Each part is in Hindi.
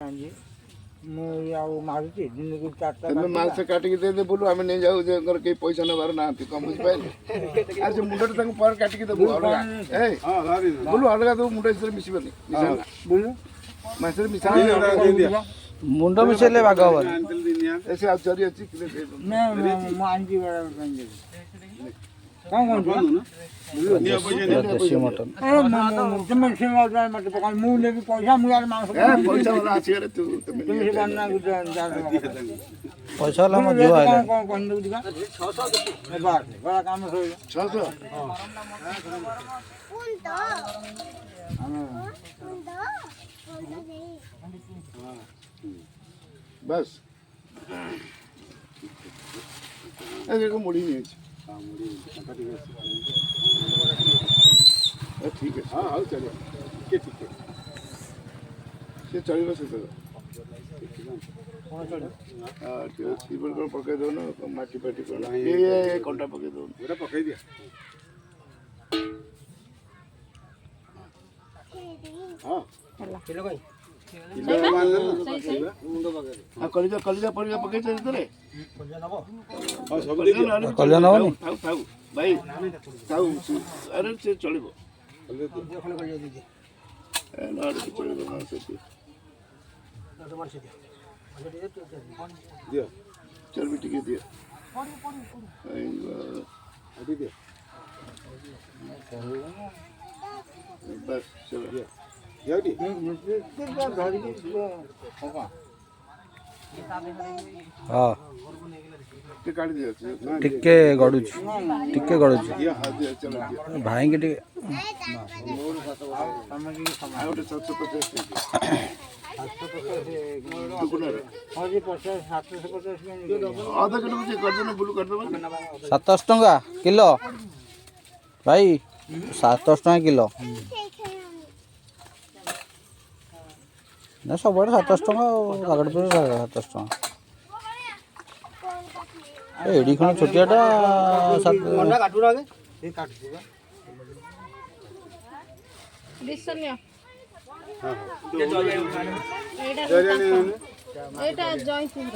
कांजी मैं याव मारुति दिन को चारटा तमे मांस काटिक दे दे बोलू आमे नहीं जाऊ जे कर के पैसा नबार ना कम बुझ पाइले आज मुंडर तक पर काटिक दे अलगा ए बोलू अलगा तो मुंडर से मिसिबनी मिसा बोलू मांस मिसा दे दिया मुंड मिसेले भाग हबन ऐसे आप चरी अच्छी किले दे दो मैं आंजी बड़ा कांजी कौन कौन देसी मटन तुम सेवा जाए मत पकड़ मुंह ले भी पैसा मुयार मांस पैसा वाला अच्छी रे तू तुम से बनना कुछ पैसा वाला मत जो आइले कौन कौन दे दिखा 600 बात बड़ा काम हो गया 600 बस ऐसे को मुड़ी नहीं है ठीक है हाँ हाँ चलिए ठीक है ये चलिए बस इतना हाँ सीवर को पके दो ना माटी पाटी को ये कंटा पके दो मेरा पके दिया हाँ किलो भाई हाँ कलिजा कलिजा परिया पके चल इधर कल्याण होनी थाउ थाउ भाई थाउ अरे से चलिबो नारे चलिबो ना से दिया चल बेटी के दिया अभी दिया बस चलो यादी हां के काट दिया टिके गडुछ दिया हां दिया चलो दिया भाई के टिके सामग्री आ उठे 750 आधा किलो से कर देना ब्लू कर दो 700 टंका किलो भाई 700 टंका किलो ना सब 700 टंका आगड़ पे 700 टंका एडी खण छोटियाटा 7 काटू आगे ये काट दूंगा दिसन्या हां एटा जॉइंट सिंह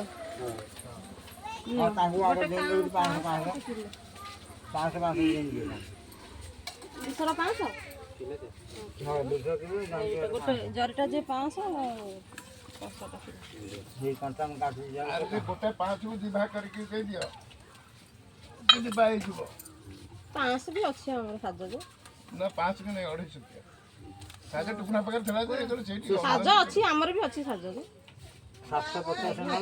हां तांगू आगे देन दे 500 देंगे दूसरा 500 हां दूसरा किलो गोटे जरटा जे 500 ये कांटा में काट दिया अरे गोटे 5 को दिभा करके कह दियो जदी बाई जुबो 500 भी अच्छे हमर साजो जो ना 5 के नहीं 250 रुपया साजा टुकना पकड़ चला दे तो सेठी साजो अच्छी हमर भी अच्छी साजो जो 750 ना